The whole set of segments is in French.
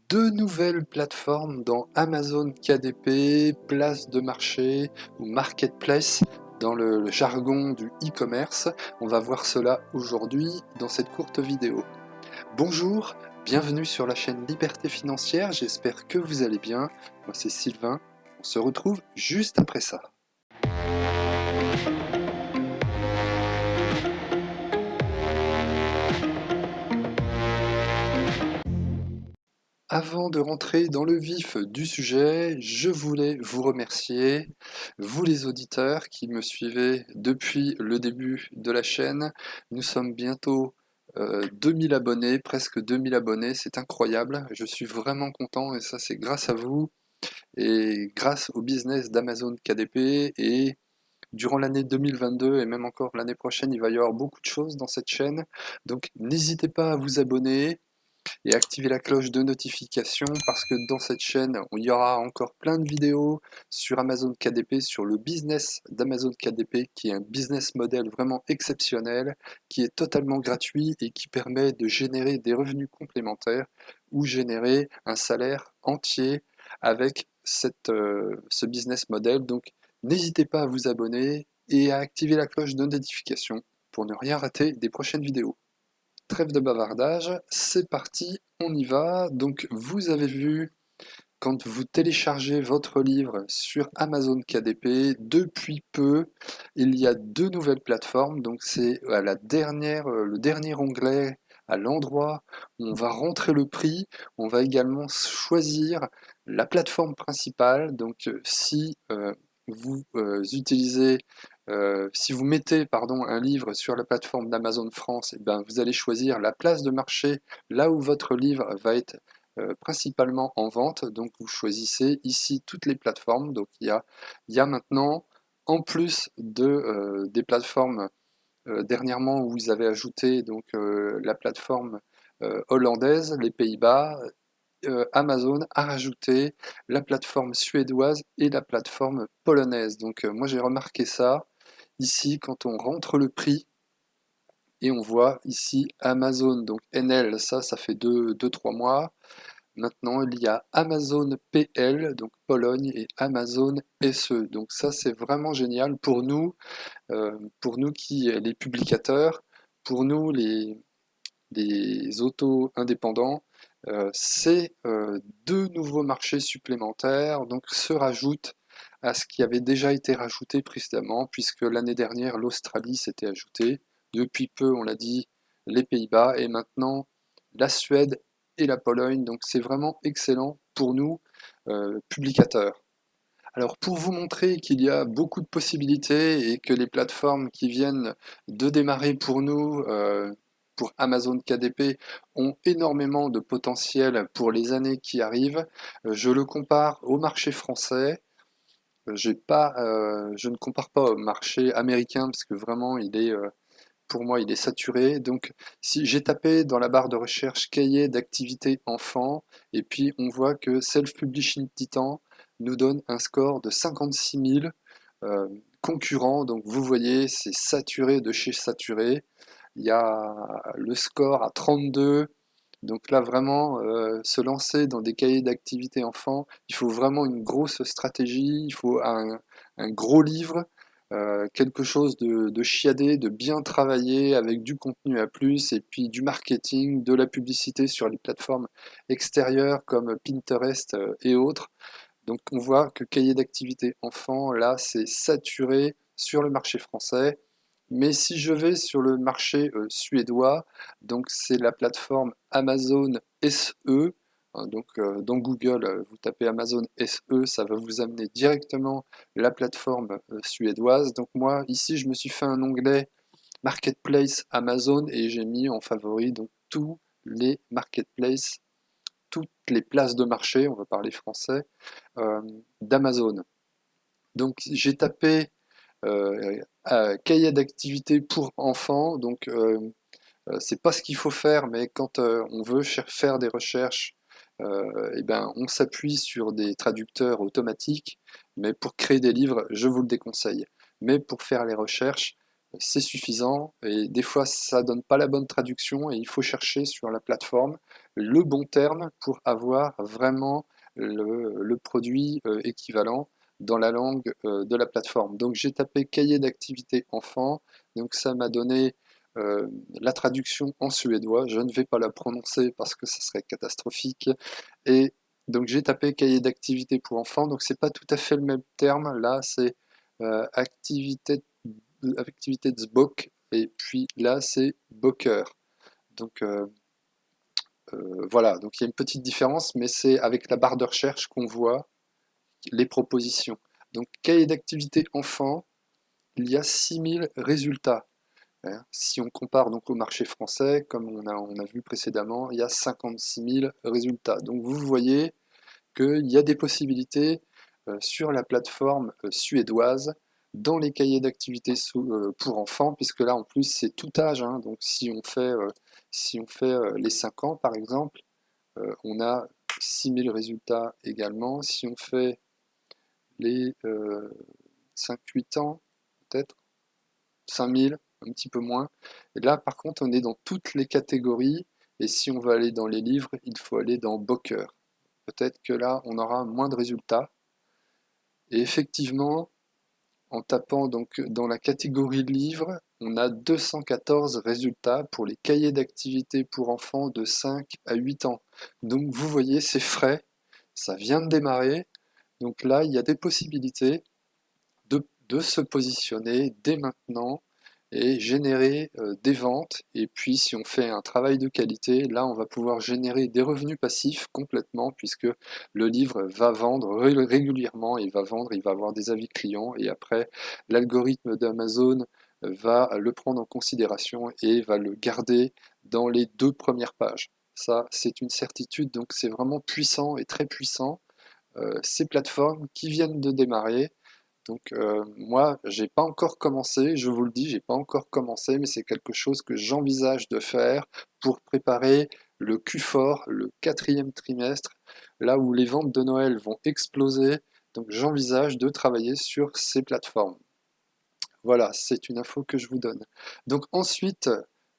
Deux nouvelles plateformes dans Amazon KDP, place de marché ou marketplace dans le jargon du e-commerce. On va voir cela aujourd'hui dans cette courte vidéo. Bonjour, bienvenue sur la chaîne Liberté Financière, j'espère que vous allez bien. Moi c'est Sylvain, on se retrouve juste après ça. Avant de rentrer dans le vif du sujet, je voulais vous remercier, vous les auditeurs qui me suivez depuis le début de la chaîne. Nous sommes bientôt 2000 abonnés, presque 2000 abonnés, c'est incroyable. Je suis vraiment content et ça c'est grâce à vous et grâce au business d'Amazon KDP. Et durant l'année 2022 et même encore l'année prochaine, il va y avoir beaucoup de choses dans cette chaîne. Donc n'hésitez pas à vous abonner et activer la cloche de notification parce que dans cette chaîne, il y aura encore plein de vidéos sur Amazon KDP, sur le business d'Amazon KDP, qui est un business model vraiment exceptionnel, qui est totalement gratuit et qui permet de générer des revenus complémentaires ou générer un salaire entier avec ce business model. Donc n'hésitez pas à vous abonner et à activer la cloche de notification pour ne rien rater des prochaines vidéos. Trêve de bavardage, c'est parti, on y va. Donc vous avez vu, quand vous téléchargez votre livre sur Amazon KDP, depuis peu, il y a deux nouvelles plateformes. Donc c'est à le dernier onglet, à l'endroit où on va rentrer le prix. On va également choisir la plateforme principale. Donc si vous utilisez si vous mettez pardon, un livre sur la plateforme d'Amazon France, eh ben, vous allez choisir la place de marché là où votre livre va être principalement en vente. Donc vous choisissez ici toutes les plateformes. Donc il y a maintenant, en plus des plateformes dernièrement où ils avaient ajouté donc, la plateforme hollandaise, les Pays-Bas, Amazon a rajouté la plateforme suédoise et la plateforme polonaise. Donc moi j'ai remarqué ça ici quand on rentre le prix et on voit ici Amazon, donc NL, ça fait 2-3 mois. Maintenant il y a Amazon PL, donc Pologne, et Amazon SE. Donc ça c'est vraiment génial pour nous qui les publicateurs, pour nous les auto-indépendants. C'est deux nouveaux marchés supplémentaires, donc se rajoutent à ce qui avait déjà été rajouté précédemment, puisque l'année dernière l'Australie s'était ajoutée, depuis peu on l'a dit les Pays-Bas, et maintenant la Suède et la Pologne, donc c'est vraiment excellent pour nous, publicateurs. Alors pour vous montrer qu'il y a beaucoup de possibilités et que les plateformes qui viennent de démarrer pour nous, pour Amazon KDP, ont énormément de potentiel pour les années qui arrivent, je le compare au marché français. Je ne compare pas au marché américain parce que vraiment pour moi il est saturé. Donc si j'ai tapé dans la barre de recherche cahier d'activité enfant et puis on voit que Self Publishing Titan nous donne un score de 56 000 euh, concurrents. Donc vous voyez, c'est saturé de chez saturé. Il y a le score à 32. Donc là, vraiment, se lancer dans des cahiers d'activité enfants, il faut vraiment une grosse stratégie, il faut un gros livre, quelque chose de chiadé, de bien travaillé, avec du contenu à plus, et puis du marketing, de la publicité sur les plateformes extérieures comme Pinterest et autres. Donc on voit que cahier d'activité enfant, là, c'est saturé sur le marché français. Mais si je vais sur le marché suédois, donc c'est la plateforme Amazon SE. Hein, donc dans Google, vous tapez Amazon SE, ça va vous amener directement la plateforme suédoise. Donc moi, ici, je me suis fait un onglet Marketplace Amazon et j'ai mis en favori donc tous les marketplaces, toutes les places de marché, on va parler français, euh, d'Amazon. Donc j'ai tapé cahier d'activité pour enfants. Donc c'est pas ce qu'il faut faire, mais quand on veut faire des recherches, eh ben, on s'appuie sur des traducteurs automatiques. Mais pour créer des livres, je vous le déconseille. Mais pour faire les recherches, c'est suffisant. Et des fois, ça donne pas la bonne traduction et il faut chercher sur la plateforme le bon terme pour avoir vraiment le produit équivalent dans la langue de la plateforme. Donc j'ai tapé cahier d'activité enfant, donc ça m'a donné euh, la traduction en suédois. Je ne vais pas la prononcer parce que ça serait catastrophique. Et donc j'ai tapé cahier d'activité pour enfants, donc c'est pas tout à fait le même terme. Là, c'est activité Aktivitetsbok, et puis là c'est Boker. Donc voilà, donc il y a une petite différence, mais c'est avec la barre de recherche qu'on voit les propositions. Donc cahier d'activité enfant, il y a 6000 résultats. Hein. Si on compare donc au marché français, comme on a vu précédemment, il y a 56 000 résultats. Donc vous voyez qu'il y a des possibilités sur la plateforme suédoise dans les cahiers d'activités pour enfants, puisque là en plus c'est tout âge, hein. Donc si on fait les 5 ans par exemple, on a 6000 résultats également. Si on fait les 5-8 ans, peut-être 5000, un petit peu moins. Et là par contre on est dans toutes les catégories, et si on veut aller dans les livres, il faut aller dans Boker. Peut-être que là on aura moins de résultats. Et effectivement, en tapant donc dans la catégorie livres, on a 214 résultats pour les cahiers d'activités pour enfants de 5 à 8 ans. Donc vous voyez, c'est frais, ça vient de démarrer. Donc là, il y a des possibilités de se positionner dès maintenant et générer des ventes. Et puis si on fait un travail de qualité, là on va pouvoir générer des revenus passifs complètement, puisque le livre va vendre régulièrement, il va avoir des avis clients, et après l'algorithme d'Amazon va le prendre en considération et va le garder dans les 2 premières pages. Ça, c'est une certitude, donc c'est vraiment puissant et très puissant. Ces plateformes qui viennent de démarrer, donc moi, j'ai pas encore commencé, je vous le dis, j'ai pas encore commencé, mais c'est quelque chose que j'envisage de faire pour préparer le Q4, le 4e trimestre, là où les ventes de Noël vont exploser. Donc j'envisage de travailler sur ces plateformes. Voilà, c'est une info que je vous donne. Donc ensuite,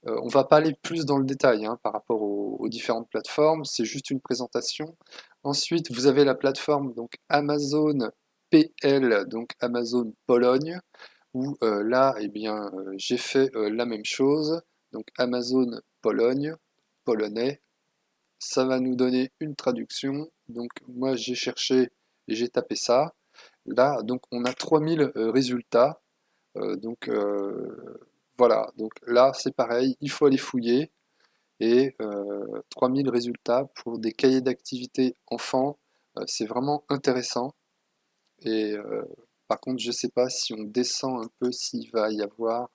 on va pas aller plus dans le détail hein, par rapport aux différentes plateformes, c'est juste une présentation. Ensuite, vous avez la plateforme donc Amazon PL, donc Amazon Pologne, où là, eh bien, j'ai fait la même chose. Donc Amazon Pologne, polonais, ça va nous donner une traduction. Donc moi, j'ai cherché et j'ai tapé ça. Là, donc on a 3000 résultats. Donc voilà, donc là c'est pareil, il faut aller fouiller, et 3000 résultats pour des cahiers d'activité enfants, c'est vraiment intéressant. Et par contre, je ne sais pas si on descend un peu, s'il va y avoir,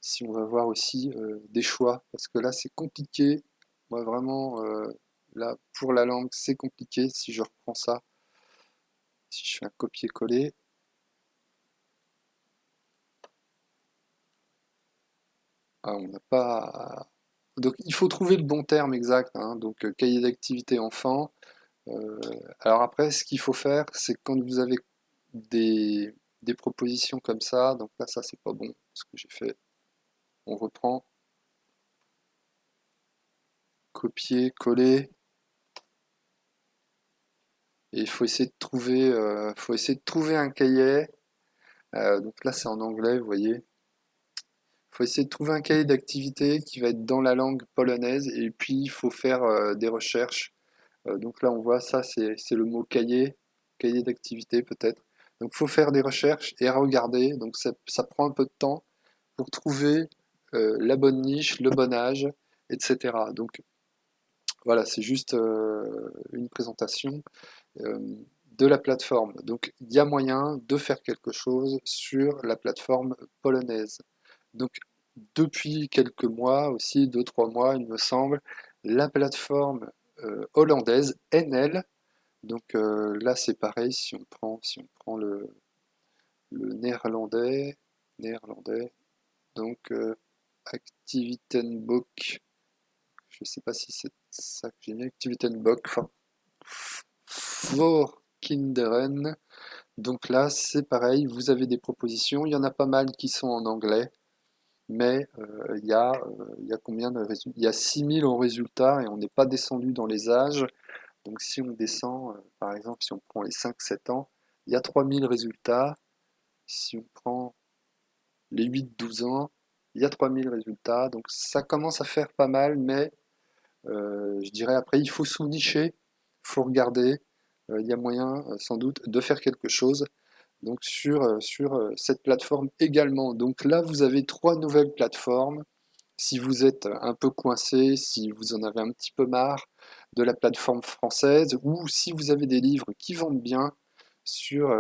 si on va voir aussi des choix, parce que là c'est compliqué. Moi vraiment, là pour la langue c'est compliqué. Si je reprends ça, si je fais un copier-coller, ah, on n'a pas. Donc il faut trouver le bon terme exact, hein. Donc cahier d'activité enfant. Euh, alors après, ce qu'il faut faire, c'est quand vous avez des propositions comme ça, donc là ça c'est pas bon, ce que j'ai fait. On reprend, copier, coller, et il faut essayer de trouver un cahier. Donc là c'est en anglais, vous voyez. Il faut essayer de trouver un cahier d'activité qui va être dans la langue polonaise, et puis il faut faire des recherches. Donc là, on voit ça, c'est le mot cahier, cahier d'activité peut-être. Donc il faut faire des recherches et regarder. Donc ça prend un peu de temps pour trouver la bonne niche, le bon âge, etc. Donc voilà, c'est juste une présentation euh, de la plateforme. Donc il y a moyen de faire quelque chose sur la plateforme polonaise. Donc depuis quelques mois aussi, 2-3 mois il me semble, la plateforme hollandaise NL. Donc là c'est pareil, si on prend le néerlandais, donc Activitenboek, je ne sais pas si c'est ça que j'ai mis, Activitenboek, enfin, voor kinderen, Donc là, c'est pareil, vous avez des propositions. Il y en a pas mal qui sont en anglais, mais il y a combien de résultats? Il y a 6000 en résultats et on n'est pas descendu dans les âges. Donc si on descend, par exemple, si on prend les 5-7 ans, il y a 3000 résultats. Si on prend les 8-12 ans, il y a 3000 résultats. Donc ça commence à faire pas mal, mais je dirais après, il faut sous-nicher, il faut regarder. Il y a moyen, sans doute, de faire quelque chose. Donc sur cette plateforme également. Donc là, vous avez trois nouvelles plateformes. Si vous êtes un peu coincé, si vous en avez un petit peu marre de la plateforme française, ou si vous avez des livres qui vendent bien sur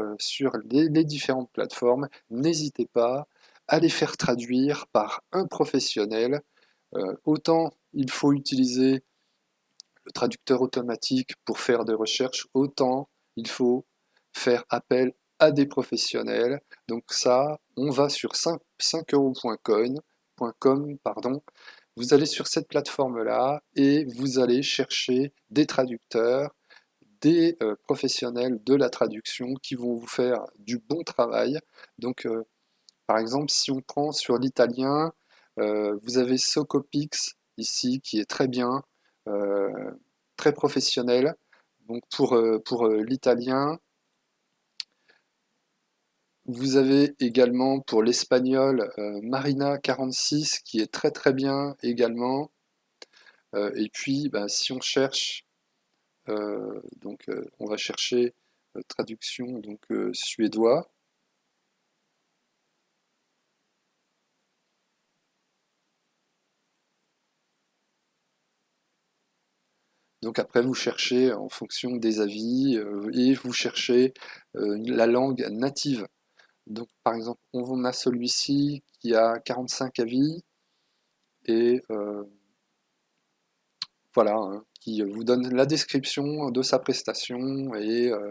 les différentes plateformes, n'hésitez pas à les faire traduire par un professionnel. Autant il faut utiliser le traducteur automatique pour faire des recherches, autant il faut faire appel à des professionnels. Donc ça, on va sur 5euros.com, pardon. Vous allez sur cette plateforme-là et vous allez chercher des traducteurs, des professionnels de la traduction qui vont vous faire du bon travail. Donc, par exemple, si on prend sur l'italien, vous avez Socopix ici qui est très bien, euh, très professionnel. Donc pour l'italien, vous avez également pour l'espagnol Marina 46 qui est très très bien également. Et puis bah, si on cherche, on va chercher traduction suédois. Donc après, vous cherchez en fonction des avis et vous cherchez la langue native. Donc par exemple, on a celui-ci qui a 45 avis et voilà, hein, qui vous donne la description de sa prestation euh,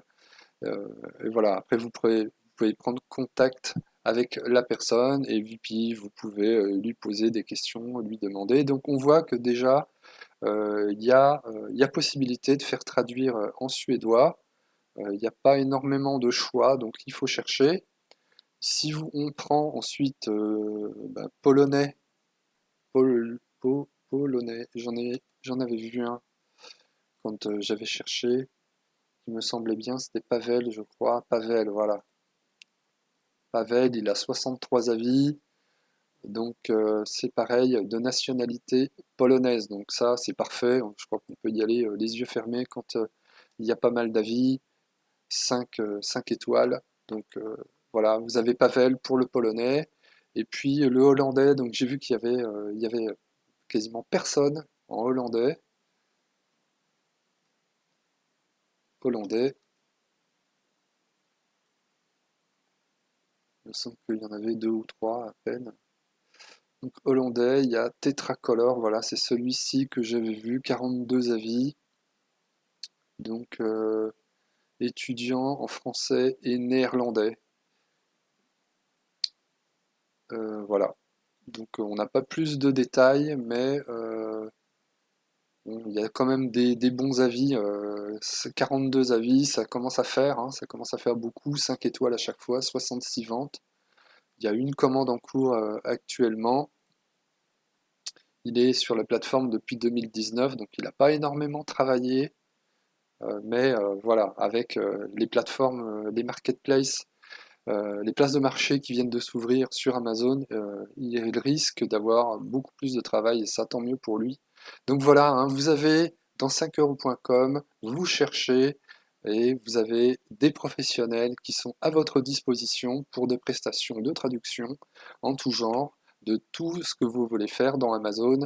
et voilà. Après, vous pouvez prendre contact avec la personne et puis vous pouvez lui poser des questions, lui demander. Donc on voit que déjà il y a possibilité de faire traduire en suédois. Il n'y a pas énormément de choix, donc il faut chercher. Si on prend ensuite polonais, polonais, j'en avais vu un quand j'avais cherché, il me semblait bien, c'était Pavel, je crois. Pavel, voilà. Pavel, il a 63 avis, donc c'est pareil, de nationalité polonaise. Donc ça, c'est parfait. Je crois qu'on peut y aller les yeux fermés quand il y a pas mal d'avis. 5 étoiles. Donc voilà, vous avez Pavel pour le polonais. Et puis le hollandais, donc j'ai vu il y avait quasiment personne en hollandais. Hollandais, il me semble qu'il y en avait deux ou trois à peine. Donc hollandais, il y a Tetracolor, voilà, c'est celui-ci que j'avais vu, 42 avis. Donc étudiant en français et néerlandais. Voilà. Donc on n'a pas plus de détails, mais bon, il y a quand même des bons avis. 42 avis, ça commence à faire, hein, ça commence à faire beaucoup. 5 étoiles à chaque fois, 66 ventes. Il y a une commande en cours actuellement. Il est sur la plateforme depuis 2019, donc il n'a pas énormément travaillé. Mais voilà, avec les plateformes, les marketplaces, les places de marché qui viennent de s'ouvrir sur Amazon, il risque d'avoir beaucoup plus de travail et ça, tant mieux pour lui. Donc voilà, hein, vous avez dans 5euros.com, vous cherchez et vous avez des professionnels qui sont à votre disposition pour des prestations de traduction en tout genre, de tout ce que vous voulez faire dans Amazon,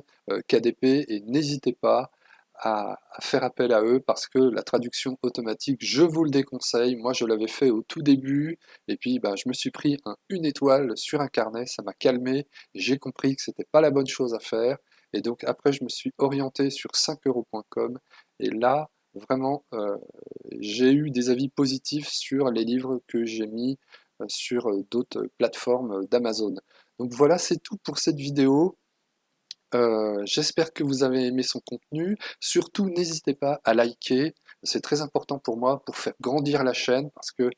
KDP, et n'hésitez pas à faire appel à eux parce que la traduction automatique, je vous le déconseille. Moi, je l'avais fait au tout début et puis bah, je me suis pris une étoile sur un carnet, ça m'a calmé, j'ai compris que c'était pas la bonne chose à faire. Et donc après, je me suis orienté sur 5euros.com et là, vraiment, j'ai eu des avis positifs sur les livres que j'ai mis sur d'autres plateformes d'Amazon. Donc voilà, c'est tout pour cette vidéo. J'espère que vous avez aimé son contenu. Surtout, n'hésitez pas à liker. C'est très important pour moi pour faire grandir la chaîne parce que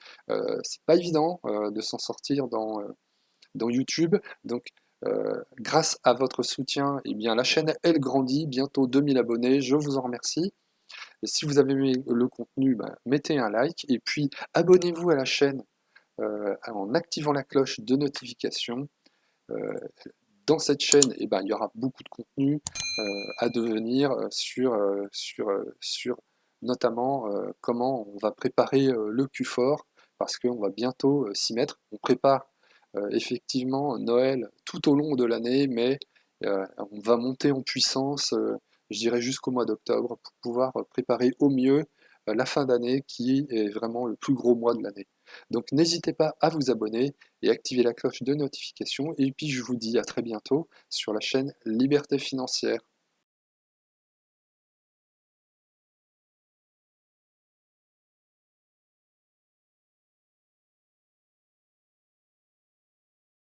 c'est pas évident de s'en sortir dans YouTube. Donc, grâce à votre soutien, eh bien, la chaîne, elle grandit. Bientôt 2000 abonnés. Je vous en remercie. Et si vous avez aimé le contenu, ben, mettez un like et puis abonnez-vous à la chaîne en activant la cloche de notification. Euh, Dans cette chaîne, eh ben, il y aura beaucoup de contenu à devenir sur notamment comment on va préparer le Q4, parce qu'on va bientôt s'y mettre. On prépare effectivement Noël tout au long de l'année, mais on va monter en puissance, je dirais jusqu'au mois d'octobre, pour pouvoir préparer au mieux la fin d'année, qui est vraiment le plus gros mois de l'année. Donc n'hésitez pas à vous abonner et activer la cloche de notification. Et puis je vous dis à très bientôt sur la chaîne Liberté Financière.